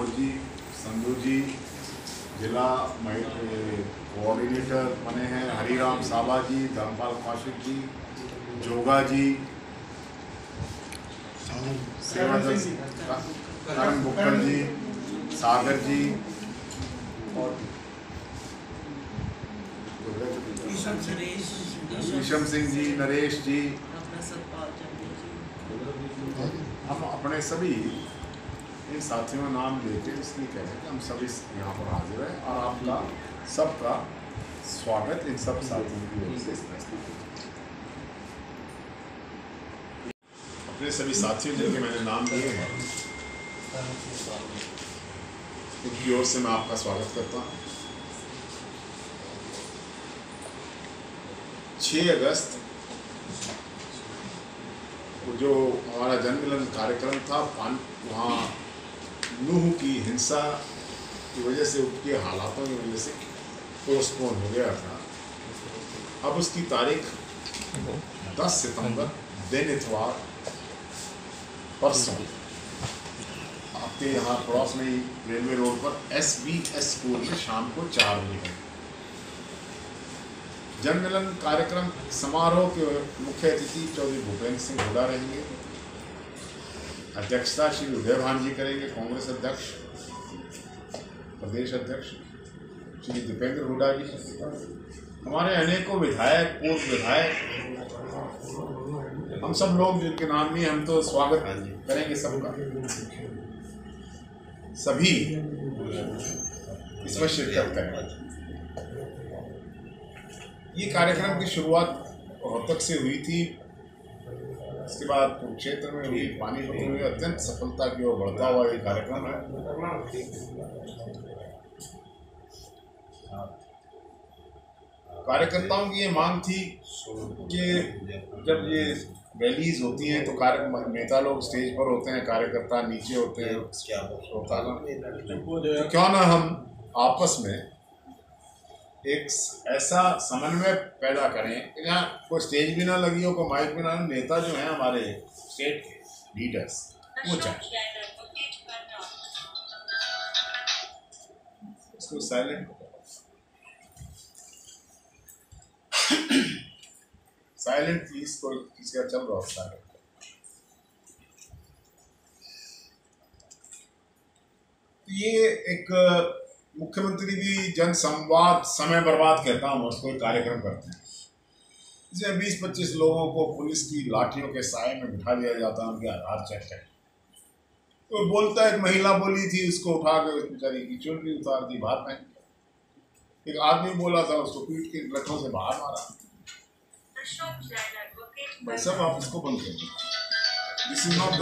गौड़ जी, संधू जी जिला कोऑर्डिनेटर बने हैं, हरिराम साबा जी, धर्मपाल कौशिक जी, जोगा जी, करण बुक्कल जी, सागर जी और ईशम सिंह जी, नरेश जी। हम अपने सभी इन साथियों का नाम लेके इसलिए कह रहे हैं कि हम सभी यहाँ पर हाजिर हैं और आपका सबका स्वागत इन सब साथियों की ओर से। अपने सभी साथियों जिनके मैंने नाम लिए हैं उनकी ओर से मैं आपका स्वागत करता हूँ। 6 अगस्त जो हमारा जन्मदिन कार्यक्रम था, वहाँ नूह की हिंसा की वजह से, उसके हालातों की वजह से पोस्टपोन हो गया था। अब उसकी तारीख 10 सितंबर दिन इतवार परसों आपके यहाँ क्रॉस में रेलवे रोड पर SBS स्कूल में शाम को 4 बजे है। जन्मदिन कार्यक्रम समारोह के मुख्य अतिथि चौधरी भूपेंद्र सिंह हुड्डा रहेंगे। अध्यक्षता श्री उदय भान जी करेंगे, कांग्रेस अध्यक्ष, प्रदेश अध्यक्ष श्री दीपेंद्र हुड्डा जी। हमारे अनेकों विधायक, पूर्व विधायक, हम सब लोग जिनके नाम नहीं, हम तो स्वागत करेंगे सबका। सभी इसमें शिरकत करेंगे। ये कार्यक्रम की शुरुआत रोहतक से हुई थी, इसके बाद कुरुक्षेत्र में हुई, पानीपत में हुई। अत्यंत सफलता की ओर बढ़ता हुआ ये कार्यक्रम है। कार्यकर्ताओं की ये मांग थी कि जब ये रैलीज होती हैं तो नेता लोग स्टेज पर होते हैं, कार्यकर्ता नीचे होते हैं, तो क्यों ना हम आपस में एक ऐसा समन्वय पैदा करें कि जहाँ कोई स्टेज भी ना लगी हो, कोई माइक भी ना, नेता जो हैं हमारे स्टेट के लीडर्स वो चाहे। इसको साइलेंट प्लीज, कोई किसी का चल रहा है साइलेंट। ये एक मुख्यमंत्री भी जन संवाद समय बर्बाद कहता हूँ उसको, एक कार्यक्रम करते हैं जिसमें 20-25 लोगों को पुलिस की लाठियों के साए में बिठा दिया जाता है, उनके आधार चेक है। तो बोलता है, एक महिला बोली थी, उसको उठा के बेचारी की चुनरी उतार दी, बाहर पहन। एक आदमी बोला था, उसको पीट के लठों से बाहर मारा। भाई सब आप इसको बंद कर दो, दिस इज नॉट द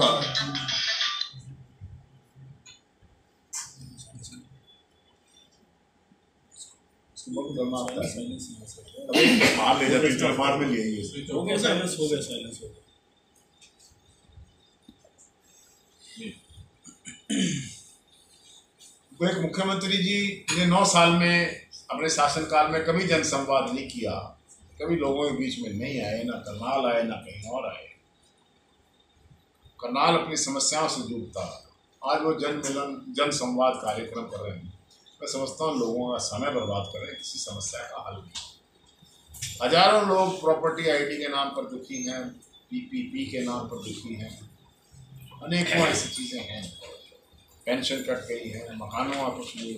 बंद करना आता है। मार ले जाते हैं, मार में ले आइए। हो गया साइलेंस, हो गया साइलेंस, हो गया। तो एक मुख्यमंत्री जी ने 9 साल में अपने शासनकाल में कभी जनसंवाद नहीं किया, कभी लोगों के बीच में नहीं आए, ना करनाल आए ना कहीं और आए। करनाल अपनी समस्याओं से जूझता, आज वो जन संवाद कार्यक्रम कर रहे हैं। मैं समझता हूँ लोगों का समय बर्बाद कर रहे हैं, किसी समस्या का हल नहीं। हजारों लोग प्रॉपर्टी आईडी के नाम पर दुखी हैं, PPP के नाम पर दुखी हैं, अनेकों ऐसी चीज़ें हैं, पेंशन कट गई है, मकानों का कुछ नहीं,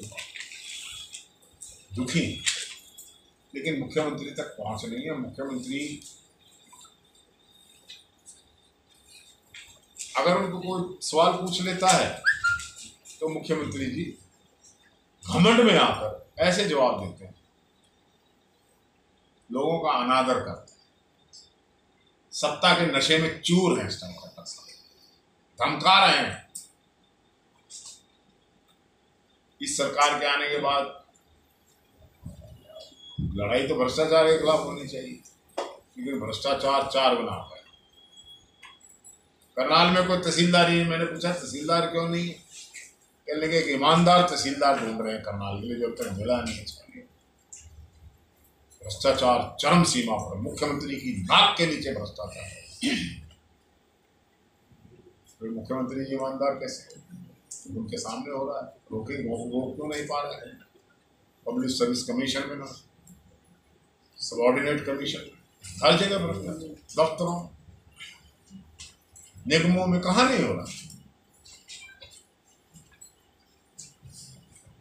दुखी, लेकिन मुख्यमंत्री तक पहुँच नहीं है। मुख्यमंत्री अगर उनको कोई सवाल पूछ लेता है तो मुख्यमंत्री जी घमंड में आकर ऐसे जवाब देते हैं, लोगों का अनादर करते हैं, सत्ता के नशे में चूर हैं, इस टाइम का धमका रहे हैं। इस सरकार के आने के बाद लड़ाई तो भ्रष्टाचार के खिलाफ होनी चाहिए, लेकिन भ्रष्टाचार 4 गुना है। करनाल में कोई तहसीलदार ही, मैंने पूछा तहसीलदार क्यों नहीं है, कहने लगे कि ईमानदार तहसीलदार ढूंढ रहे हैं करनाल के लिए, जब तक मिला नहीं है। भ्रष्टाचार चरम सीमा पर, मुख्यमंत्री की नाक के नीचे भ्रष्टाचार है। तो मुख्यमंत्री जी ईमानदार कैसे? उनके सामने हो रहा है, रोके वो क्यों नहीं पा रहे हैं? पब्लिक सर्विस कमीशन में ना, सबऑर्डिनेट कमीशन, हर जगह भ्रष्टाचार, दफ्तरों निगमों में कहाँ नहीं हो रहा?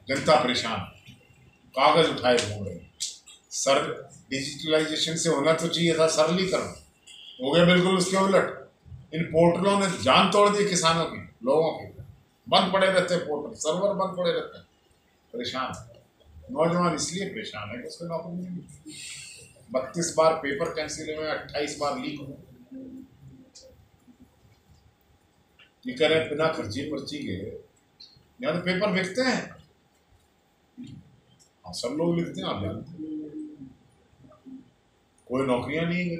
जनता परेशान, कागज उठाए घूम रहे। सर डिजिटलाइजेशन से होना तो चाहिए था सरलीकरण, हो गया बिल्कुल उसके उलट। इन पोर्टलों ने जान तोड़ दी किसानों की, लोगों की। बंद पड़े रहते हैं पोर्टल, सर्वर बंद पड़े रहते हैं, परेशान। नौजवान इसलिए परेशान है कि उसको नौकरी नहीं मिलती। 32 बार पेपर कैंसिल हुए, 28 बार लीक हुए। ये कह रहे हैं बिना खर्ची पर्ची के यहाँ तो पेपर बिकते हैं। हाँ, सब लोग लिखते हैं, आप जानते हैं। कोई नौकरियां नहीं है।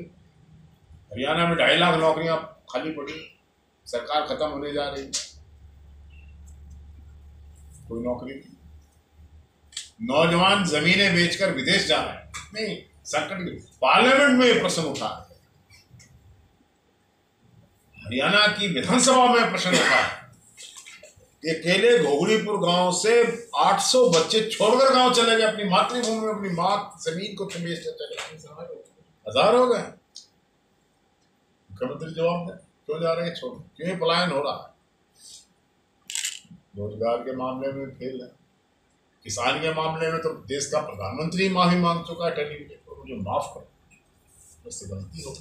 हरियाणा में 2.5 लाख नौकरियां खाली पड़ी, सरकार खत्म होने जा रही, कोई नौकरी नहीं। नौजवान जमीनें बेचकर विदेश जा रहे हैं। नहीं, संकट पार्लियामेंट में ये प्रश्न उठा है, हरियाणा की विधानसभा में प्रश्न उठा है। ये अकेले घोगड़ीपुर गांव से 800 बच्चे छोड़कर गांव चले गए, अपनी मातृभूमि में, अपनी मां जमीन को बेचकर चले गए। 1000 हो गए। मुख्यमंत्री जवाब दें, क्यों जा रहे हैं छोड़, क्यों पलायन हो रहा है? रोजगार के मामले में फेल है, किसान के मामले में तो देश का प्रधानमंत्री माफी मांग चुका है टेलीविजन पर, मुझे माफ करो, उससे गलती हो।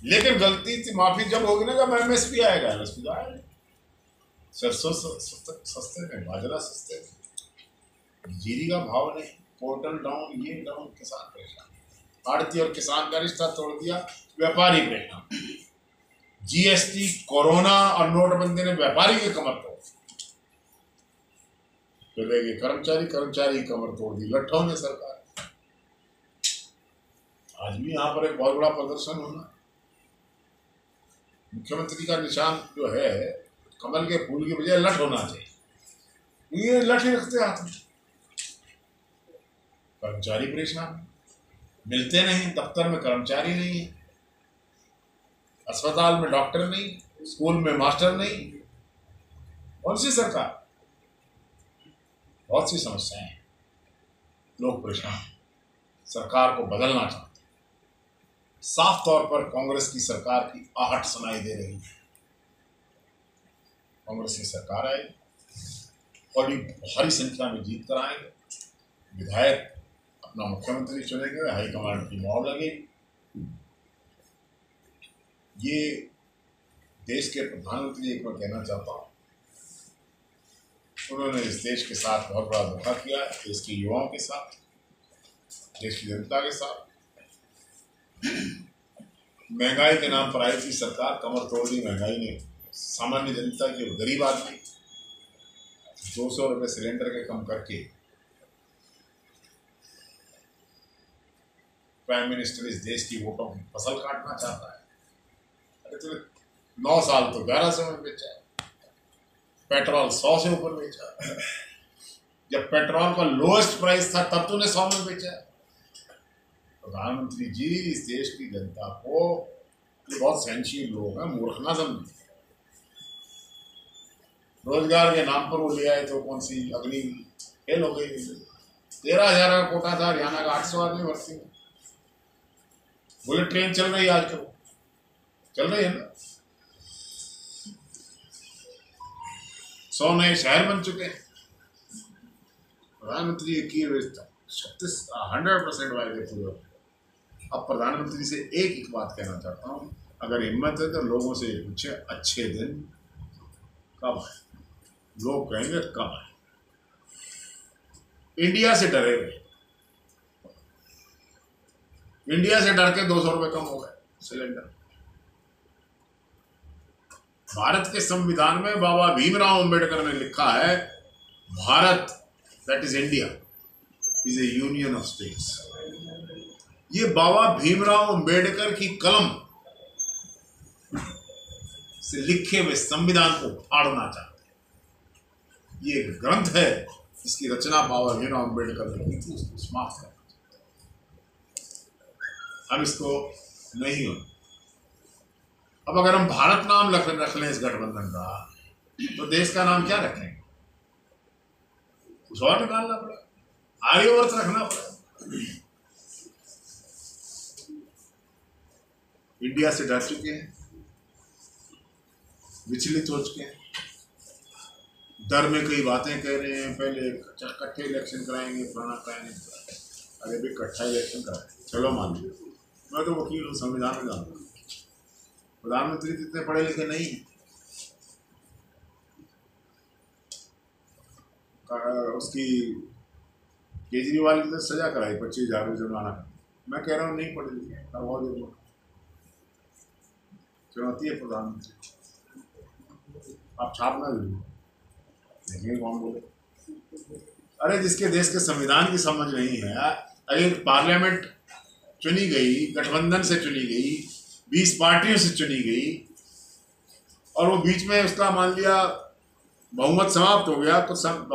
लेकिन गलती थी, माफी जब होगी ना, जब MSP आएगा। MSP आएगा, सरसों सस्ते में, बाजरा सस्ते में, जीरी का भाव नहीं, पोर्टल डाउन, ये डाउन, किसान परेशान। आड़ती और किसान का रिश्ता तोड़ दिया, व्यापारी परेशान। GST, कोरोना और नोटबंदी ने व्यापारी की कमर तोड़, फिर रह गए कर्मचारी, कर्मचारी की कमर तोड़ दी लट्ठों ने सरकार। आज भी यहाँ पर एक बहुत बड़ा प्रदर्शन होना। मुख्यमंत्री का निशान जो है, कमल के फूल की बजाय लठ होना चाहिए। ये लठ ही रखते हाथ में। कर्मचारी परेशान, मिलते नहीं, दफ्तर में कर्मचारी नहीं है, अस्पताल में डॉक्टर नहीं, स्कूल में मास्टर नहीं। कौन सी सरकार? बहुत सी समस्याएं हैं, लोग परेशान, सरकार को बदलना चाहते। साफ तौर पर कांग्रेस की सरकार की आहट सुनाई दे रही है। कांग्रेस की सरकार आए, बड़ी भारी संख्या में जीत कर आएंगे, विधायक अपना मुख्यमंत्री चुनेंगे, हाईकमांड की मोहर लगेगी। ये देश के प्रधानमंत्री, एक मैं कहना चाहता हूँ, उन्होंने इस देश के साथ बहुत बड़ा धोखा किया है, देश के युवाओं के साथ, देश की जनता के साथ। महंगाई के नाम पर आई थी सरकार, कमर तोड़ दी महंगाई ने। सामान्य जनता की, गरीब आदमी 200 रुपये सिलेंडर के कम करके प्राइम मिनिस्टर इस देश की वोटों की फसल काटना चाहता है। अरे तो 9 साल तो 1100 में बेचा है, पेट्रोल 100 से ऊपर बेचा है। जब पेट्रोल का लोएस्ट प्राइस था तब तूने 100 में बेचा है। प्रधानमंत्री जी, इस देश की जनता को, ये बहुत सहनशील लोग हैं, मूर्ख ना समझे। रोजगार के नाम पर वो ले आए तो कौन सी अगली फेल हो गई। 13,000 का कोटा था, हरियाणा का 800 आदमी भर्ती में। बुलेट ट्रेन चल रही है आजकल, चल रही है ना, 100 नए शहर बन चुके हैं। प्रधानमंत्री की 100% वायदे पूरे। अब प्रधानमंत्री से एक बात कहना चाहता हूँ, अगर हिम्मत है तो लोगों से पूछे अच्छे दिन कब है। लोग कहेंगे कब है। इंडिया से डरे हुए, इंडिया से डर के 200 रुपये कम हो गए सिलेंडर। भारत के संविधान में बाबा भीमराव अंबेडकर ने लिखा है, Bharat that is India is A union of states. ये बाबा भीमराव अंबेडकर की कलम से लिखे हुए संविधान को फाड़ना चाहते हैं। ये एक ग्रंथ है, इसकी रचना बाबा भीमराव अंबेडकर ने की थी, उसको समाप्त करना। हम इसको नहीं हो। अब अगर हम भारत नाम रख लें इस गठबंधन का, तो देश का नाम क्या रखेंगे? कुछ और निकालना पड़ा, आर्यवर्त रखना पड़ा। इंडिया से डर चुके हैं, विचलित हो चुके हैं, डर में कई बातें कह रहे हैं। पहले इकट्ठे इलेक्शन कराएंगे, पुराना कराएंगे, अरे भी इकट्ठा इलेक्शन कराएंगे, चलो मान लीजिए। मैं तो वकील हूँ, संविधान में जानता हूँ। प्रधानमंत्री इतने पढ़े लिखे नहीं है, उसकी केजरीवाल की तो सजा कराई 25,000 जुर्माना। मैं कह रहा हूँ नहीं पढ़े लिखे, चुनौती है प्रधानमंत्री, आप छापना जरूर देखेंगे कौन बोले। अरे जिसके देश के संविधान की समझ नहीं है, अगर पार्लियामेंट चुनी गई, गठबंधन से चुनी गई, 20 पार्टियों से चुनी गई, और वो बीच में उसका मान लिया बहुमत समाप्त हो गया, तो सब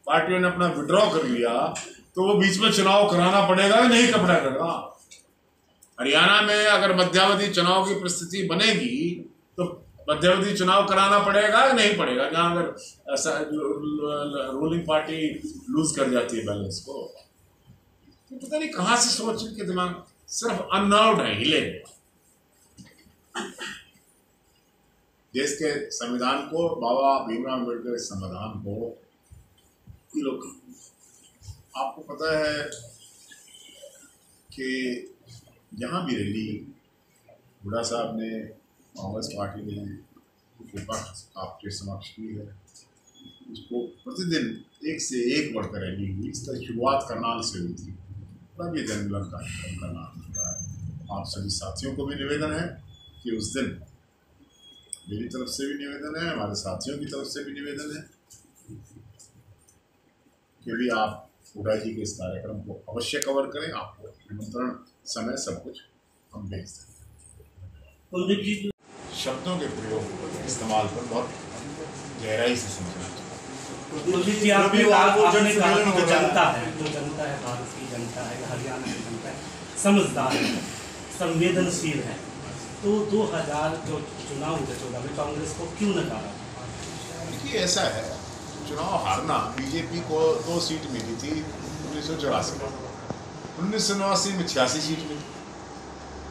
पार्टियों ने अपना विड्रॉ कर लिया, तो वो बीच में चुनाव कराना पड़ेगा या नहीं करना पड़ेगा? हरियाणा में अगर मध्यावधि चुनाव की परिस्थिति बनेगी तो मध्यावधि चुनाव कराना पड़ेगा या नहीं पड़ेगा, जहां अगर ऐसा रूलिंग पार्टी लूज कर जाती है बैलेंस को। तो पता नहीं कहां से सोच के दिमाग सिर्फ अननर्व्ड है, हिले। देश के संविधान को, बाबा भीमराव अम्बेडकर के संविधान को ये लोग, आपको पता है कि जहाँ भी रैली बुढ़ा साहब ने, कांग्रेस पार्टी ने विपक्ष आपके समक्ष की है, उसको प्रतिदिन एक से एक बढ़कर रैली हुई। इसका शुरुआत करनाल से हुई थी, तब ये जनमिलन कार्यक्रम का नाम होता है। आप सभी साथियों को भी निवेदन है कि उस दिन, मेरी तरफ से भी निवेदन है, हमारे साथियों की तरफ से भी निवेदन है कि भी आप हुड्डा जी के इस कार्यक्रम को अवश्य कवर करें। आपको निमंत्रण, समय, सब कुछ हम भेज दें। शब्दों के प्रयोग इस्तेमाल पर बहुत गहराई से समझना चाहिए। आपने कहा कि जो जनता है, भारत की जनता है, हरियाणा की जनता है, समझदार है, संवेदनशील है, तो 2000 जो चुनाव हुए 14 में कांग्रेस को क्यों नकारा? देखिए ऐसा है, चुनाव हारना, बीजेपी को 2 सीट मिली थी 1984 में, 1989 में 86 सीट मिली,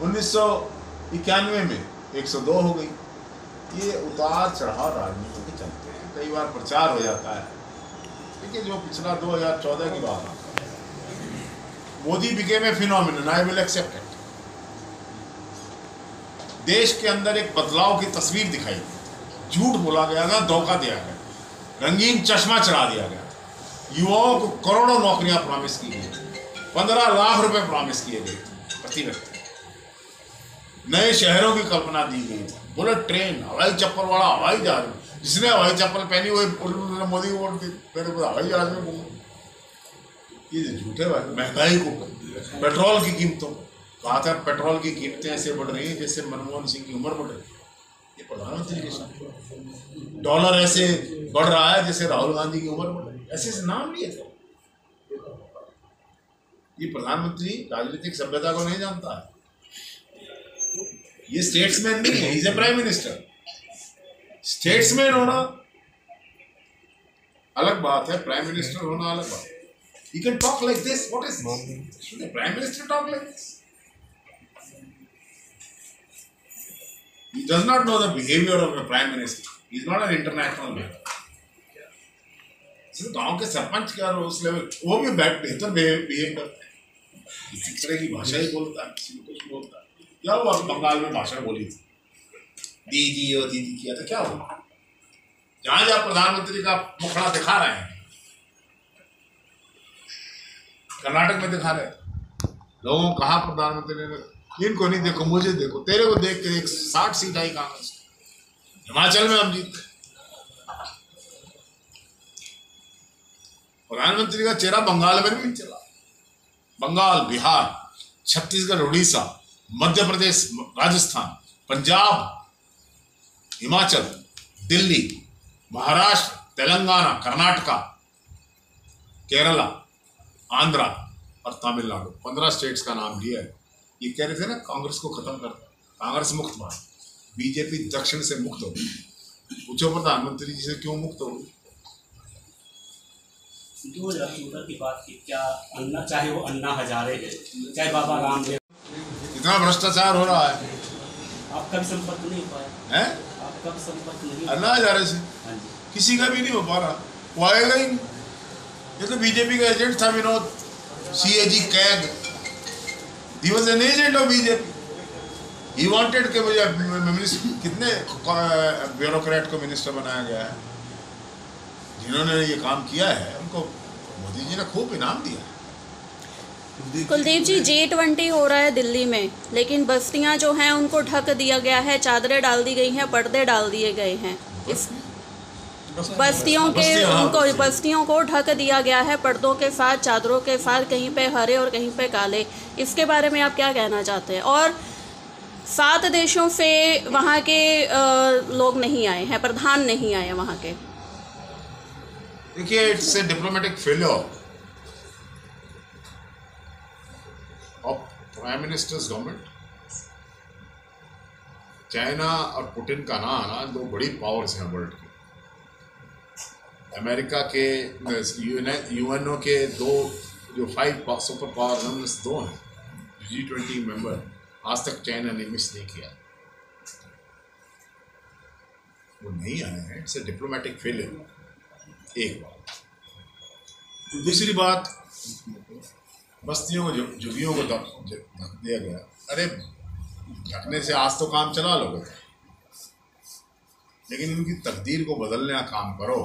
1991 में 102 हो गई। ये उतार चढ़ाव राजनीति के चलते हैं, कई बार प्रचार हो जाता है। देखिए जो पिछला 2014 की बात है, Modi became a phenomenon, I will accept it. देश के अंदर एक बदलाव की तस्वीर दिखाई, झूठ बोला गया था, धोखा दिया गया, रंगीन चश्मा चढ़ा दिया गया, युवाओं को करोड़ों नौकरियां प्रॉमिस की गई, 15 लाख रुपए प्रॉमिस किए गए प्रति व्यक्ति, नए शहरों की कल्पना दी गई, बुलेट ट्रेन, हवाई चप्पल वाला हवाई जहाज, जिसने हवाई चप्पल पहनी हुई मोदी को वोट दी, मेरे को हवाई जहाज में घूमो। ये झूठे बात। महंगाई को, पेट्रोल की कीमतों, कहा था पेट्रोल की कीमतें ऐसे बढ़ रही हैं जैसे मनमोहन सिंह की उम्र बढ़ रही है, ये प्रधानमंत्री के साथ। डॉलर ऐसे बढ़ रहा है जैसे राहुल गांधी की उम्र बढ़ रही है, ऐसे नाम लिए थे। ये प्रधानमंत्री राजनीतिक सभ्यता को नहीं जानता है, ये स्टेट्समैन नहीं है, is a prime minister. Statesman होना अलग बात है, प्राइम मिनिस्टर होना अलग बात है। He can talk like this. What is this? Should the prime minister talk like this? He does not know the behavior of a prime minister. He is not an international man. सिर्फ गांव के सरपंच क्या उस level, वो भी बेहतर behave करते हैं, इसी तरह की भाषा ही बोलता है, किसी को कुछ बोलता है। क्या हुआ बंगाल में भाषण बोली थी, दीदी और दीदी किया था, क्या हुआ? जहां जहां प्रधानमंत्री का मुखड़ा दिखा रहे हैं, कर्नाटक में दिखा रहे लोगों को, कहा प्रधानमंत्री ने, इनको नहीं देखो मुझे देखो, तेरे को देख के 60 सीट आई कांग्रेस, हिमाचल में हम जीते। प्रधानमंत्री का चेहरा बंगाल में भी चला, बंगाल, बिहार, छत्तीसगढ़, उड़ीसा, मध्य प्रदेश, राजस्थान, पंजाब, हिमाचल, दिल्ली, महाराष्ट्र, तेलंगाना, कर्नाटका, केरला, आंध्रा और तमिलनाडु, 15 स्टेट्स का नाम लिया है। ये कह रहे थे ना कांग्रेस को खत्म करता, कांग्रेस मुक्त भारत, बीजेपी दक्षिण से मुक्त हो गई, पूछो प्रधानमंत्री जी से क्यों मुक्त हो? 2014 की बात की क्या अन्ना, चाहे वो अन्ना हजारे है, चाहे बाबा रामदेव, इतना भ्रष्टाचार हो रहा है, आपका भी संपर्क नहीं हो पाया हैं? आपका भी संपर्क नहीं। अन्ना हजारे से हाँ जी, किसी का भी नहीं हो पा रहा, वो आएगा ही नहीं। ये तो बीजेपी का एजेंट था Vinod CAG CAG, he was an agent of BJP. He wanted कि मुझे कितने ब्यूरोक्रेट को मिनिस्टर बनाया गया है, जिन्होंने ये काम किया है उनको मोदी जी ने खूब इनाम दिया है। कुलदीप जी, G20 हो रहा है दिल्ली में, लेकिन बस्तियां जो हैं उनको ढक दिया गया है, चादरें डाल दी गई हैं, पर्दे डाल दिए गए हैं। इस बस्तियों को ढक दिया गया है पर्दों के साथ, चादरों के साथ, कहीं पे हरे और कहीं पे काले। इसके बारे में आप क्या कहना चाहते हैं? और 7 देशों से वहाँ के लोग नहीं आए हैं, प्रधान नहीं आए वहाँ के। देखिए, it's a diplomatic failure of prime ministers government. China और पुतिन का ना आना, दो बड़ी पावर्स हैं वर्ल्ड की। अमेरिका के UNO के दो जो 5 सुपर पावर नंबर्स 2 हैं, G20 मेंबर, आज तक चाइना ने मिस नहीं किया, वो नहीं आए हैं। इट्स ए डिप्लोमेटिक फेलियर, एक बात। दूसरी बात, बस्तियों को झुग्गियों को ढक दिया गया। अरे ढकने से आज तो काम चला लोगे, लेकिन उनकी तकदीर को बदलने का काम करो।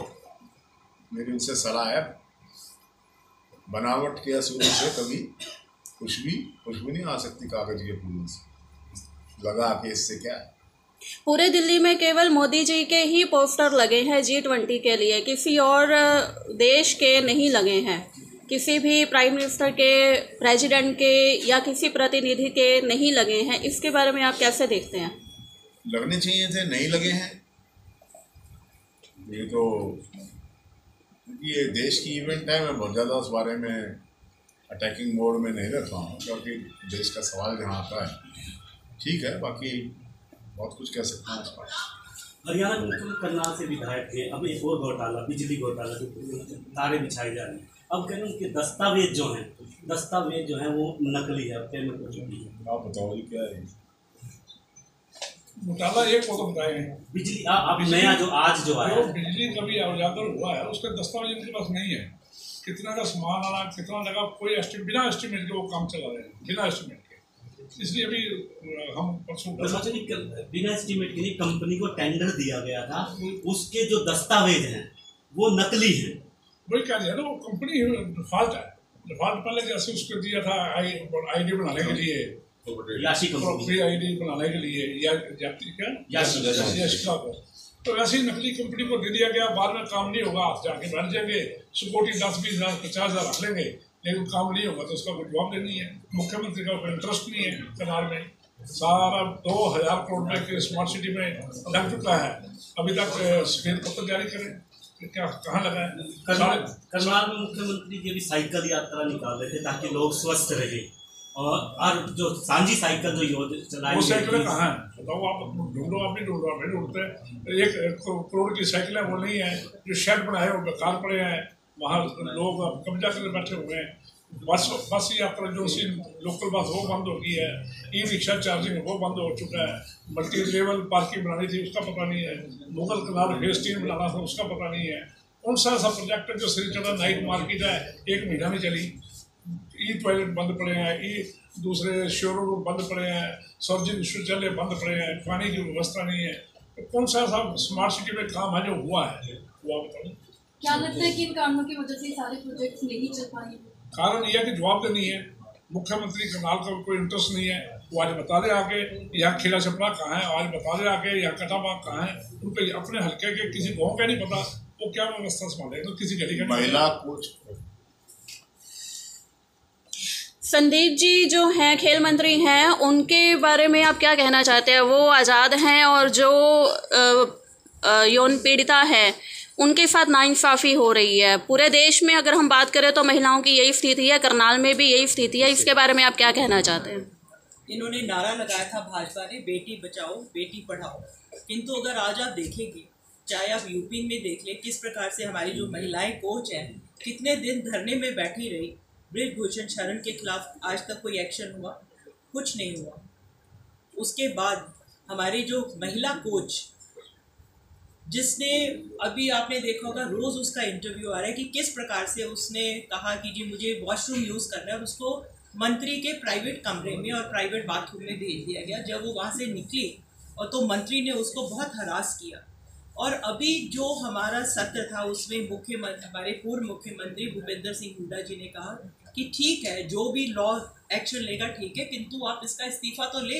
मेरी उनसे सलाह है, बनावट के असूल से कभी खुशबू नहीं आ सकती कागज के फूलों से लगा के। इससे क्या है, पूरे दिल्ली में केवल मोदी जी के ही पोस्टर लगे हैं G20 के लिए, किसी और देश के नहीं लगे हैं, किसी भी प्राइम मिनिस्टर के, प्रेसिडेंट के या किसी प्रतिनिधि के नहीं लगे हैं। इसके बारे में आप कैसे देखते हैं? लगने चाहिए थे, नहीं लगे हैं। ये तो ये देश की इवेंट है, मैं बहुत ज़्यादा उस बारे में अटैकिंग मोड में नहीं रहता हूँ, क्योंकि देश का सवाल जहाँ आता है ठीक है, बाकी बहुत कुछ कह सकता हूँ इस पर। हरियाणा के मुख्यमंत्री करनाल से विधायक थे, अब एक और घोटाला, बिजली घोटाला, तारे बिछाई जा रही है। अब कह रहे हैं कि दस्तावेज जो हैं वो नकली है, पेमेंट हो चुकी है। आप बताओ जी क्या है घोटाला? एक वो तो बताए हैं बिजली, अब नया जो आज जो आया, बिजली का भी उजागर हुआ है, उसका दस्तावेज इनके पास नहीं है। कितना का सामान आना, कितना लगा, कोई बिना एस्टिमेट के वो काम चला रहे हैं, बिना एस्टिमेट के। इसलिए अभी हम परसों बिना एस्टिमेट के लिए कंपनी को टेंडर दिया गया था, उसके जो दस्तावेज हैं वो नकली हैं। वही कह दिया ना, वो कंपनी डिफॉल्ट है। डिफॉल्ट पहले जैसे उसको दिया था ID बनाने के लिए, प्रॉपर्टी ID बनाने के लिए, याचिका को, तो वैसे ही नकली कंपनी को दे दिया गया। बाद में काम नहीं होगा, आप जाके बैठ जाएंगे, सिक्योरिटी 10-20 हज़ार 50 हज़ार रख लेंगे, लेकिन काम नहीं होगा तो उसका कोई जवाब नहीं है। मुख्यमंत्री का कोई इंटरेस्ट नहीं है करनाल में। सारा 2000 करोड़ रुपये के स्मार्ट सिटी में लग चुका है, अभी तक सफेद पत्र जारी करें, क्या कहाँ लगा है? करनाल में मुख्यमंत्री जी भी साइकिल यात्रा निकाल रहे थे ताकि लोग स्वस्थ रहे, और जो सांझी साइकिल जो योजना चलाई, वो साइकिलें कहाँ है बताओ? आप ढूंढो, आप नहीं ढूंढो, आप नहीं ढूंढते। 1 करोड़ की साइकिलें वो नहीं है, जो शेड बनाए वो बेकार पड़े हैं, वहाँ लोग कब्जा करके बैठे हुए हैं। बस यात्रा जो सी लोकल बस वो बंद हो गई है, ई-रिक्शा चार्जिंग वो बंद हो चुका है, मल्टी लेवल पार्किंग बनानी थी उसका पता नहीं है, मुगल कनाल फेज 3 बनाना था उसका पता नहीं है। कौन सा ऐसा प्रोजेक्ट है जो श्री चंद्र नाइट मार्केट है 1 महीना में चली, टॉयलेट बंद पड़े हैं, दूसरे शोरूम बंद पड़े हैं, सर्जरी शौचालय बंद पड़े हैं, पानी की व्यवस्था नहीं है। तो कौन सा ऐसा स्मार्ट सिटी में काम है जो हुआ है, वो आप बताओ। क्या लगता है कि इन कारणों की वजह से सारे प्रोजेक्ट्स नहीं चल पाए? कारण यह कि जवाब नहीं है। मुख्यमंत्री करनाल का कोई इंटरेस्ट नहीं है, वो आज बता दे आके यहाँ खिला छपरा कहाँ है, आज बता दे आके यहाँ कटाबाग कहाँ है। उनको अपने हल्के के किसी गाँव का नहीं पता, वो क्या व्यवस्था संभालेगा, तो किसी गली का महिला कोच। संदीप जी जो हैं खेल मंत्री हैं, उनके बारे में आप क्या कहना चाहते हैं? वो आज़ाद हैं और जो यौन पीड़िता है उनके साथ नाइंसाफ़ी हो रही है। पूरे देश में अगर हम बात करें तो महिलाओं की यही स्थिति है, करनाल में भी यही स्थिति है। इसके बारे में आप क्या कहना चाहते हैं? इन्होंने नारा लगाया था भाजपा ने, बेटी बचाओ बेटी पढ़ाओ, किंतु अगर आज आप देखेंगे चाहे आप यूपी में देख लें किस प्रकार से हमारी जो महिलाएं कोच हैं कितने दिन धरने में बैठी रही। बृजभूषण शरण के खिलाफ आज तक कोई एक्शन हुआ? कुछ नहीं हुआ। उसके बाद हमारी जो महिला कोच, जिसने अभी आपने देखा होगा रोज़ उसका इंटरव्यू आ रहा है कि किस प्रकार से उसने कहा कि जी मुझे वॉशरूम यूज़ करना है, और उसको मंत्री के प्राइवेट कमरे में और प्राइवेट बाथरूम में भेज दिया गया। जब वो वहाँ से निकली और तो मंत्री ने उसको बहुत हरास किया। और अभी जो हमारा सत्र था उसमें हमारे पूर्व मुख्यमंत्री भूपेंद्र सिंह हुड्डा जी ने कहा कि ठीक है जो भी लॉ एक्शन लेगा ठीक है, किंतु आप इसका इस्तीफा तो ले।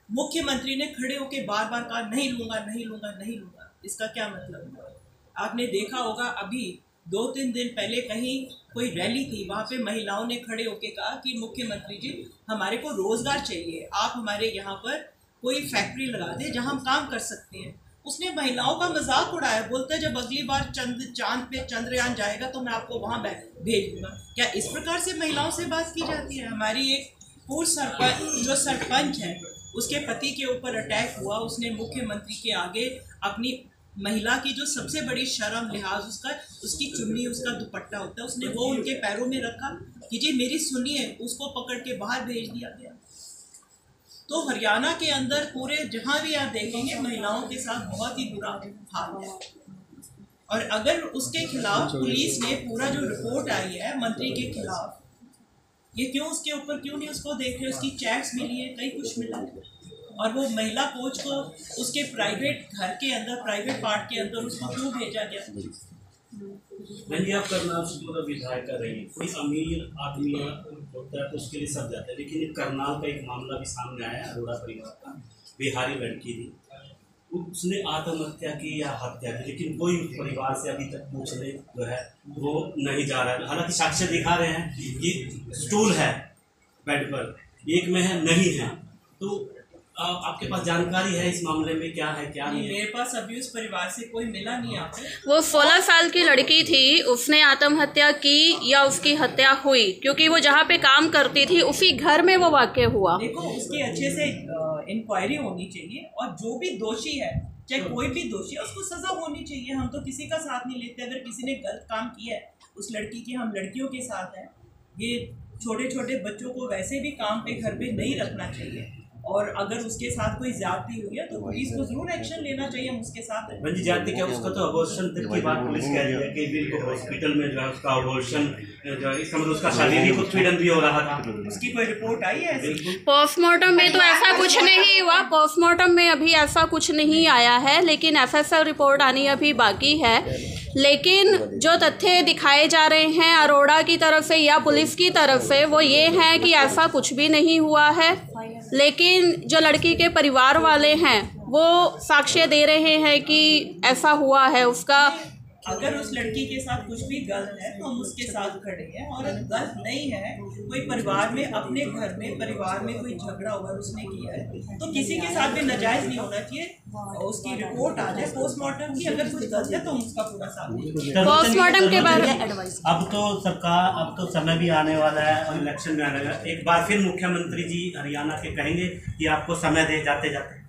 मुख्यमंत्री ने खड़े होकर बार बार कहा नहीं लूँगा नहीं लूँगा नहीं लूँगा। इसका क्या मतलब हुआ? आपने देखा होगा अभी 2-3 दिन पहले कहीं कोई रैली थी, वहाँ पे महिलाओं ने खड़े होकर कहा कि मुख्यमंत्री जी हमारे को रोज़गार चाहिए, आप हमारे यहाँ पर कोई फैक्ट्री लगा दें जहाँ हम काम कर सकते हैं। उसने महिलाओं का मजाक उड़ाया, बोलता है जब अगली बार चांद पे चंद्रयान जाएगा तो मैं आपको वहाँ भेज दूँगा। क्या इस प्रकार से महिलाओं से बात की जाती है? हमारी एक पूर्व जो सरपंच है उसके पति के ऊपर अटैक हुआ, उसने मुख्यमंत्री के आगे अपनी महिला की जो सबसे बड़ी शर्म लिहाज उसकी चुन्नी, उसका दुपट्टा होता है, उसने वो उनके पैरों में रखा कि जी मेरी सुनिए, उसको पकड़ के बाहर भेज दिया गया। तो हरियाणा के अंदर पूरे जहाँ भी आप देखेंगे महिलाओं के साथ बहुत ही बुरा हाल है। और अगर उसके खिलाफ पुलिस ने पूरा जो रिपोर्ट आई है मंत्री के खिलाफ, ये क्यों उसके ऊपर क्यों नहीं उसको देख रहे? उसकी चैट्स मिली है, कई कुछ मिला है। और वो महिला कोच को उसके प्राइवेट घर के अंदर, प्राइवेट पार्ट के अंदर उसको क्यों भेजा गया? नहीं, आप करनाल से पूरा विधायक कर रही है, कोई अमीर आदमी होता है तो उसके लिए सब जाता है, लेकिन एक करनाल का एक मामला भी सामने आया है। अरोड़ा परिवार का, बिहारी लड़की थी, उसने आत्महत्या की या हत्या की, लेकिन कोई उस परिवार से अभी तक पूछने जो है वो नहीं जा रहा है। हालांकि साक्ष्य दिखा रहे हैं कि स्टूल है बेड पर, एक में है नहीं है। तो आपके पास जानकारी है इस मामले में, क्या है क्या नहीं है? मेरे पास अभी उस परिवार से कोई मिला नहीं। आपने वो 16 साल की लड़की थी, उसने आत्महत्या की या उसकी हत्या हुई? क्योंकि वो जहाँ पे काम करती थी उसी घर में वो वाक़या हुआ। देखो उसकी अच्छे से इंक्वायरी होनी चाहिए, और जो भी दोषी है, चाहे कोई भी दोषी है, उसको सजा होनी चाहिए। हम तो किसी का साथ नहीं लेते। अगर किसी ने गलत काम किया है उस लड़की की, हम लड़कियों के साथ हैं। ये छोटे छोटे बच्चों को वैसे भी काम पे घर पे नहीं रखना चाहिए, और अगर उसके साथ कोई ज्यादती हुई है तो पुलिस को जरूर एक्शन लेना चाहिए। हम उसके साथ हैं। जी जाती क्या उसका तो अबॉर्शन तक की बात पुलिस कह रही है कि को हॉस्पिटल में जो है उसका अबॉर्शन जो है, इसका मतलब उसका शारीरिक उत्पीड़न भी हो रहा था। उसकी कोई रिपोर्ट आई है? पोस्टमार्टम में तो ऐसा कुछ नहीं हुआ, पोस्टमार्टम में अभी ऐसा कुछ नहीं आया है, लेकिन एफएसएल रिपोर्ट आनी अभी बाकी है। लेकिन जो तथ्य दिखाए जा रहे हैं अरोड़ा की तरफ से या पुलिस की तरफ से वो ये है कि ऐसा कुछ भी नहीं हुआ है। लेकिन जो लड़की के परिवार वाले हैं वो साक्ष्य दे रहे हैं कि ऐसा हुआ है। उसका अगर उस लड़की के साथ कुछ भी गलत है तो हम उसके साथ खड़े हैं, और गलत नहीं है, कोई परिवार में, अपने घर में परिवार में कोई झगड़ा हुआ उसने किया है तो किसी के साथ भी नाजायज नहीं होना चाहिए। उसकी रिपोर्ट आ जाए पोस्टमार्टम की, अगर कुछ गलत है तो हम उसका पूरा साथ देंगे। पोस्टमार्टम के बाद अब तो सरकार, अब तो समय भी आने वाला है और इलेक्शन में आने वाला है। एक बार फिर मुख्यमंत्री जी हरियाणा के कहेंगे कि आपको समय दे जाते जाते।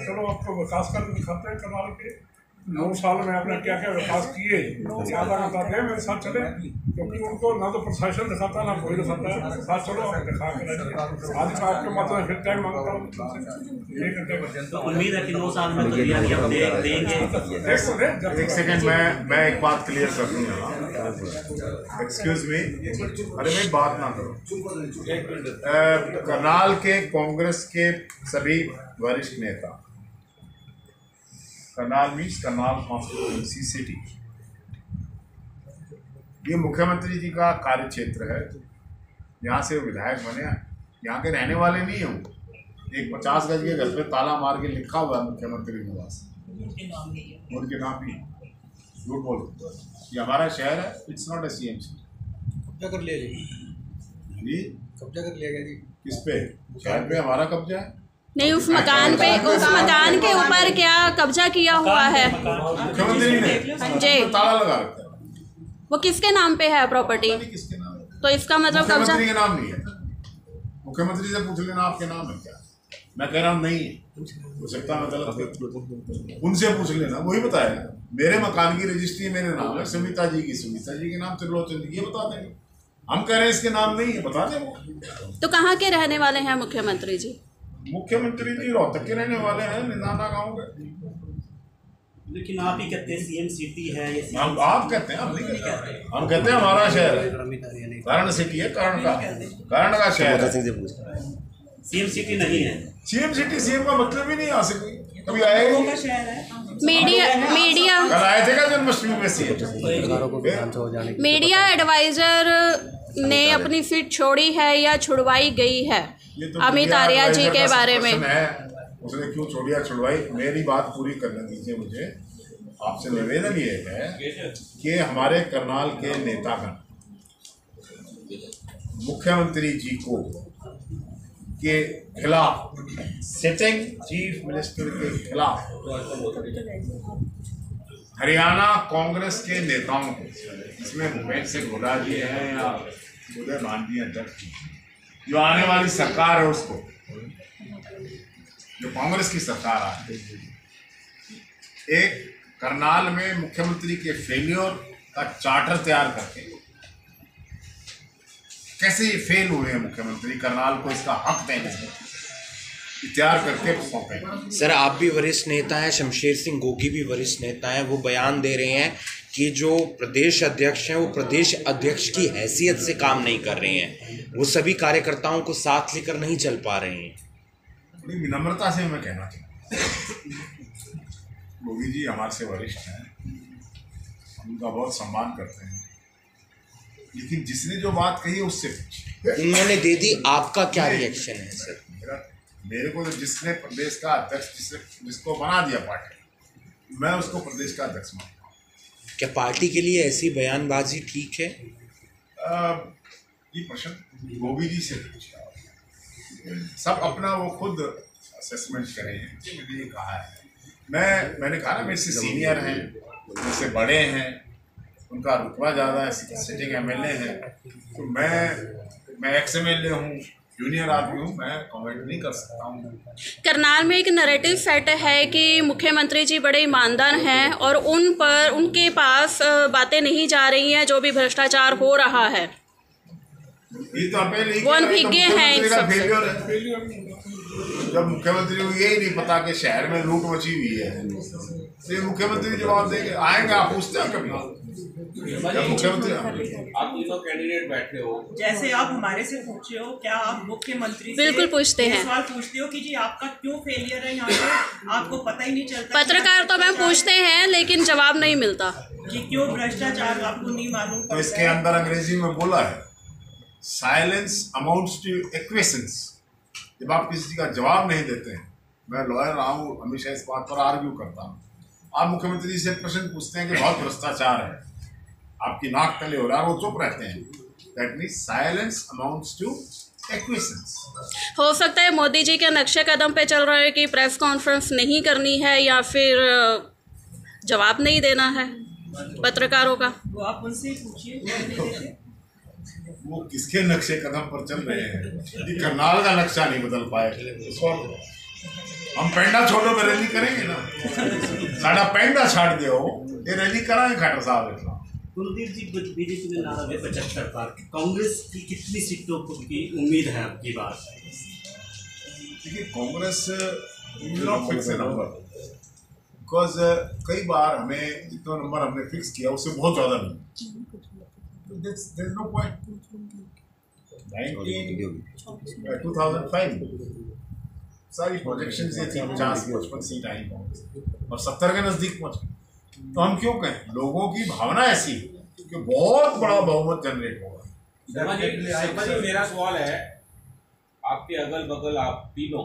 चलो आपको विकास कर दिखाते हैं करनाल के 9 साल में आपने क्या क्या विकास किए, ज़्यादा बताते हैं। मेरे साथ चले, क्योंकि उनको ना तो प्रशासन दिखाता ना कोई दिखाता है। साथ चलो आप दिखा कर आज का आपके मतलब फिर टाइम मांगता हूँ 1 घंटे का। तो उम्मीद है कि 9 साल में तो रियाली हम देंगे। एक सेकंड, मैं एक बात क्लियर कर दूँ यहाँ। एक्सक्यूज मी, अरे मैं बात ना करो। करनाल के कांग्रेस के सभी वरिष्ठ नेता, Karnal means Karnal constituency city, ये मुख्यमंत्री जी का कार्य क्षेत्र है। यहाँ से विधायक बने, यहाँ के रहने वाले नहीं हैं। एक 50 गज के घर पे ताला मार के लिखा हुआ मुख्यमंत्री निवास, उनके नाम भी झूठ बोल। ये हमारा शहर है, इट्स नॉट ए सीएमसी। कब्जा कर लिया जी, कब्जा कर लिया गया जी। किस पे? शहर पे हमारा कब्जा है नहीं, उस मकान पे, उस मकान के ऊपर क्या कब्जा किया हुआ है? मुख्यमंत्री ने जी, ताला लगा रखा है। वो किसके नाम पे है प्रॉपर्टी? किसके नाम है? तो इसका मतलब कब्जा मुख्यमंत्री के नाम नहीं है। मुख्यमंत्री से पूछ लेना आपके नाम है क्या। मैं कह रहा हूँ नहीं है, हो सकता मैं गलत, उनसे पूछ लेना, वही बताएगा। मेरे मकान की रजिस्ट्री मेरे नाम है, सुमिता जी के नाम त्रिलोचन जी, ये बता देंगे। हम कह रहे हैं इसके नाम नहीं है, बता दें वो। तो कहाँ के रहने वाले हैं मुख्यमंत्री जी? मुख्यमंत्री जी रोहतक के रहने वाले हैं, निदाना गाँव के। लेकिन आप ही कहते हैं सीएम सिटी है ये, आप कहते हैं, हम नहीं कहते, हम कहते हैं हमारा शहर है, कर्ण सिटी है, कर्ण का शहर है। सीएम सिटी नहीं है, सीएम सिटी, सीएम का मतलब ही नहीं आ सकती, कभी आएगा शहर है। मीडिया कल आए थे क्या जन्माष्टमी में सीएम? मीडिया एडवाइजर ने अपनी सीट छोड़ी है या छुड़वाई गई है तो अमित आर्या जी के बारे में? उसने क्यों छोड़िया छुड़वाई, मेरी बात पूरी करने दीजिए मुझे। आपसे निवेदन ये है कि हमारे करनाल के नेतागण मुख्यमंत्री जी को के खिलाफ, सिटिंग चीफ मिनिस्टर के खिलाफ हरियाणा कांग्रेस के नेताओं को, इसमें भूपेंद्र सिंह हुड्डा जी हैं या उदय भान जी अध्यक्ष, जो आने वाली सरकार है उसको, जो कांग्रेस की सरकार आ रही है, एक करनाल में मुख्यमंत्री के फेल्योर का चार्टर तैयार करके, कैसे ये फेल हुए हैं मुख्यमंत्री, करनाल को इसका हक देने से तैयार करके सौंपे। सर आप भी वरिष्ठ नेता हैं, शमशेर सिंह गोगी भी वरिष्ठ नेता हैं, वो बयान दे रहे हैं कि जो प्रदेश अध्यक्ष हैं वो प्रदेश अध्यक्ष की हैसियत से काम नहीं कर रहे हैं, वो सभी कार्यकर्ताओं को साथ लेकर नहीं चल पा रहे हैं। बड़ी विनम्रता से मैं कहना चाहता हूँ, गोगी जी हमारे से वरिष्ठ हैं, हम उनका बहुत सम्मान करते हैं, लेकिन जिसने जो बात कही है उससे उन्होंने दे दी, आपका क्या रिएक्शन है सर? मेरे को तो जिसने प्रदेश का अध्यक्ष जिसको बना दिया पार्टी, मैं उसको प्रदेश का अध्यक्ष मानता हूँ। क्या पार्टी के लिए ऐसी बयानबाजी ठीक है? ये प्रश्न गोगी जी से पूछा, सब अपना वो खुद असेसमेंट करें। मैंने ये कहा है, मैंने कहा ना मेरे से सीनियर हैं, मुझसे बड़े हैं, उनका रुतबा ज़्यादा है, सिटिंग एमएलए हैं, तो मैं एक्स एमएलए हूँ, जूनियर आदमी हूँ, मैं कमेंट नहीं कर सकता हूँ। करनाल में एक नैरेटिव सेट है कि मुख्यमंत्री जी बड़े ईमानदार हैं और उनके पास बातें नहीं जा रही हैं जो भी भ्रष्टाचार हो रहा है, ये तो वो अनभिज्ञ हैं इन सब से। जब मुख्यमंत्री को यही नहीं पता कि शहर में लूट मची हुई है, तो ये मुख्यमंत्री जवाब देंगे, आएंगे आप पूछते हैं कभी? मुख्यमंत्री आप तीनों कैंडिडेट बैठे हो, जैसे आप हमारे से पूछे हो, क्या आप मुख्यमंत्री से बिल्कुल पूछते हैं, सवाल पूछते हो कि जी आपका क्यों फेलियर है यहाँ पे, आपको पता ही नहीं चलता? पत्रकार तो मैं पूछते हैं लेकिन जवाब नहीं मिलता कि क्यों भ्रष्टाचार आपको नहीं मालूम? तो इसके अंदर अंग्रेजी में बोला है, साइलेंस अमाउंट्स टू एक्वेसेंस। जब आप किसी का जवाब नहीं देते हैं, मैं लॉयर रहा हूँ, हमेशा इस बात पर आर्ग्यू करता हूँ, आप मुख्यमंत्री से प्रश्न पूछते हैं कि बहुत भ्रष्टाचार है, आपकी नाक तले हो रहा है, वो चुप रहते हैं, that means silence amounts to acquiescence. हो सकता है मोदी जी के नक्शे कदम पे चल रहे हैं कि प्रेस कॉन्फ्रेंस नहीं करनी है या फिर जवाब नहीं देना है पत्रकारों का। वो आप उनसे पूछिए, वो किसके नक्शे कदम पर चल रहे हैं, यदि करनाल का नक्शा नहीं बदल पाए, हम पेंडा छोड़ो में रैली करेंगे ना, साढ़ा पेंडा छाड़ दो, ये रैली कराएं खट्टर साहब। कुलदीप जी, बीजेपी ने नारा दिया 75 पार, कांग्रेस की कितनी सीटों की उम्मीद है आपकी बात? देखिए Congress not fix number, because कई बार हमें जितना नंबर हमने फिक्स किया उससे बहुत ज़्यादा नहीं, there's no point. 2005 सारी प्रोजेक्शंस ये थी 50-55 सीट आई और 70 के नज़दीक पहुँच गए, तो हम क्यों कहें? लोगों की भावना ऐसी है कि बहुत बड़ा बहुमत जनरेट होगा। मेरा सवाल है, आपके अगल बगल आप तीनों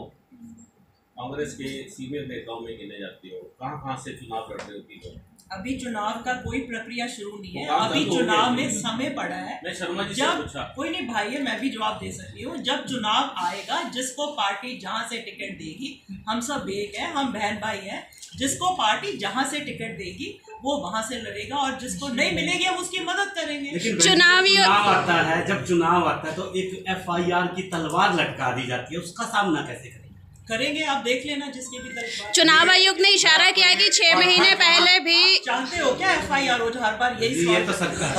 कांग्रेस के सीनियर नेताओं में गिने जाते हो, कहाँ से चुनाव लड़ते हो तीनों? अभी चुनाव का कोई प्रक्रिया शुरू नहीं है, अभी चुनाव में समय पड़ा है। मैं शर्मा जी से पूछा, कोई नहीं भाई है, मैं भी जवाब दे सकती हूँ। जब चुनाव आएगा, जिसको पार्टी जहाँ से टिकट देगी, हम सब एक हैं, हम बहन भाई हैं, जिसको पार्टी जहाँ से टिकट देगी वो वहाँ से लड़ेगा और जिसको नहीं मिलेगी हम उसकी मदद करेंगे। लेकिन चुनाव आता है, जब चुनाव आता है तो एक FIR की तलवार लटका दी जाती है, उसका सामना कैसे करेंगे? करेंगे, आप देख लेना जिसके भी तरफ। चुनाव आयोग ने इशारा किया है कि 6 महीने पहले भी। चाहते हो क्या FIR हो हर बार? यही ये तो सरकार।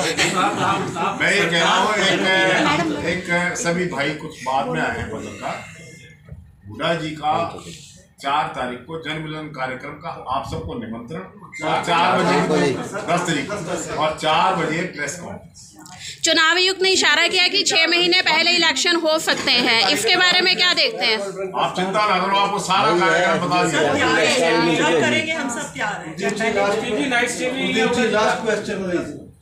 मैं ये कह रहा हूँ एक सभी भाई कुछ बाद में आए हैं पत्रकार। हुड्डा जी का 4 तारीख को जन मिलन कार्यक्रम का आप सबको निमंत्रण, 4 बजे 10 तारीख और 4 बजे प्रेस कॉन्फ्रेंस। चुनाव आयोग ने इशारा किया कि 6 महीने पहले इलेक्शन हो सकते हैं, इसके बारे में क्या देखते हैं? आप चिंता ना करो, आपको सारा कार्यक्रम बता दिया करेंगे, हम सब तैयार हैं। लास्ट क्वेश्चन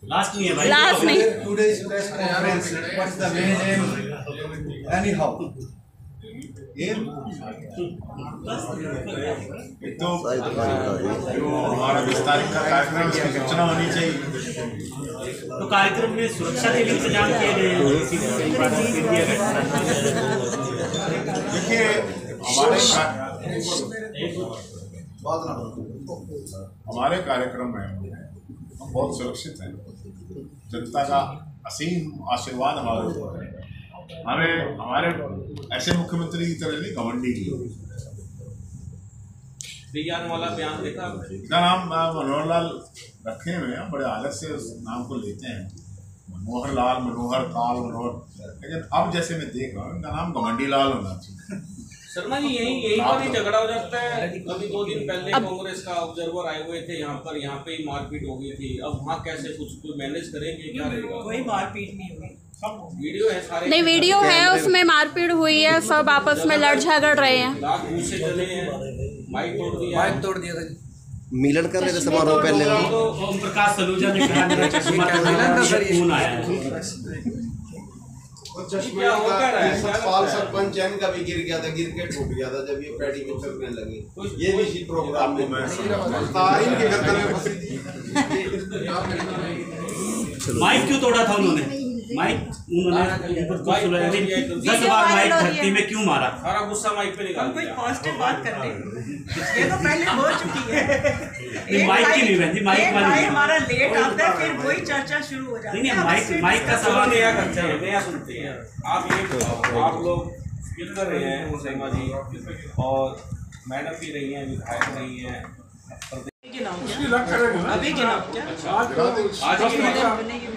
लास्ट नहीं है भाई, लास्ट नहीं। Today's press conference, what's the main aim? Anyhow. एक तो जो हमारा 20 तारीख का कार्यक्रम उसकी सूचना होनी चाहिए। तो कार्यक्रम में सुरक्षा के लिए इंतजाम किए गए हैं। देखिए हमारे कार्यक्रम में हम बहुत सुरक्षित हैं। जनता का असीम आशीर्वाद हमारे ऊपर है। हमारे ऐसे मुख्यमंत्री की तरह नहीं घमंडी की। वाला बयान देखा, इनका नाम मनोहर लाल रखे हुए हैं, बड़े आदत से उस नाम को लेते हैं, मनोहर लाल, मनोहर काल, मनोहर। लेकिन अब जैसे मैं देख रहा हूँ इनका नाम घमंडी लाल होना चाहिए। शर्मा जी यही पर ही झगड़ा हो जाता है। अभी 2 दिन पहले कांग्रेस का ऑब्जर्वर आए हुए थे यहाँ पे ही मारपीट हो गई थी। अब वहाँ कैसे कुछ मैनेज करेंगे, क्या रहेगा? कोई मारपीट नहीं हुई, वीडियो है सारे। नहीं, वीडियो है, उसमें मारपीट हुई है, सब आपस में लड़ झगड़ रहे हैं। माइक तोड़ दिया था। मिलन कर रहे थे समारोह पहले। ओम प्रकाश सलूजा ने कहा मेरा चश्मा खून आया है। चश्मा पाल सरपंच चैन का भी गिर गया था, गिर के टूट गया था जब ये पैडी में चलने लगे। ये भी इसी प्रोग्राम में तारीन के गर्दन में फंसी थी। माइक क्यों तोड़ा था उन्होंने? माइक उन्होंने 10 बार माइक धरती में क्यों मारा? सारा गुस्सा माइक पे निकाल दिया। पॉजिटिव बात कर रहे हैं, ये तो पहले हो चुकी है। माइक की नहीं बहती, माइक वाली हमारा लेट आता है, फिर वही चर्चा शुरू हो जाती है। नहीं, माइक का सवाल नया करते हैं, नया सुनते हैं। आप लोग स्किल कर रहे हैं शर्मा जी, और मैडम भी रही हैं, विधायक रही हैं। अभी के नाम क्या? आज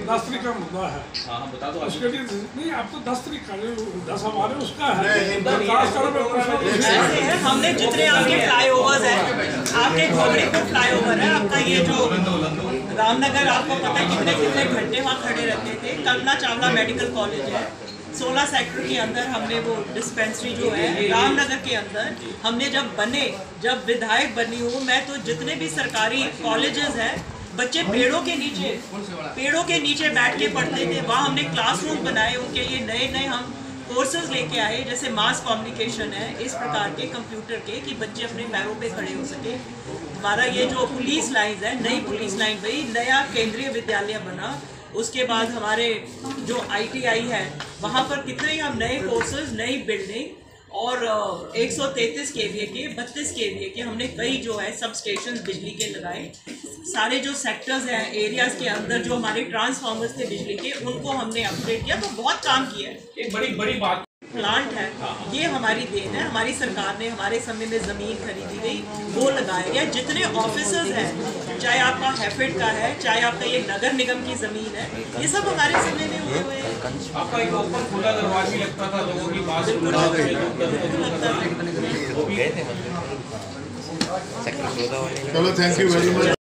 10 तारीख का मुद्दा है। हाँ बता दो उसके लिए नहीं, अब तो 10 तारीख का 10 हमारे उसका है। हमने जितने आपके फ्लाईओवर्स हैं, आपके घोड़ेपुर फ्लाईओवर है, आपका ये जो रामनगर, आपको पता है कितने घंटे वहाँ खड़े रहते थे। कल्पना चावला मेडिकल कॉलेज है, 16 सेक्टर के अंदर हमने वो डिस्पेंसरी जो है रामनगर के अंदर हमने जब विधायक बनी हूँ मैं, तो जितने भी सरकारी कॉलेजेस हैं, बच्चे पेड़ों के नीचे बैठ के पढ़ते थे। वहाँ हमने क्लासरूम बनाए, उनके लिए नए हम कोर्सेज लेके आए, जैसे मास कम्युनिकेशन है, इस प्रकार के कंप्यूटर के, कि बच्चे अपने पैरों पे खड़े हो सके। हमारा ये जो पुलिस लाइन है, नई पुलिस लाइन भाई, नया केंद्रीय विद्यालय बना। उसके बाद हमारे जो ITI है, वहाँ पर कितने ही हम नए कोर्सेज, नई बिल्डिंग, और 133 kVA के, 32 kVA के हमने कई जो है सब स्टेशन बिजली के लगाए। सारे जो सेक्टर्स हैं, एरियाज के अंदर जो हमारे ट्रांसफार्मर्स थे बिजली के, उनको हमने अपग्रेड किया। तो बहुत काम किया है। एक बड़ी बात प्लांट है, ये हमारी देन है। हमारी सरकार ने हमारे समय में ज़मीन खरीदी गई, वो लगाया गया। जितने ऑफिसर्स हैं, चाहे आपका हैफेड का है, चाहे आपका ये नगर निगम की ज़मीन है, ये सब हमारे समय में हुए हुए हैं। आपका एक ओपन खुला दरवाजा लगता था, लोगों की बात चलो, थैंक यू वेरी मच।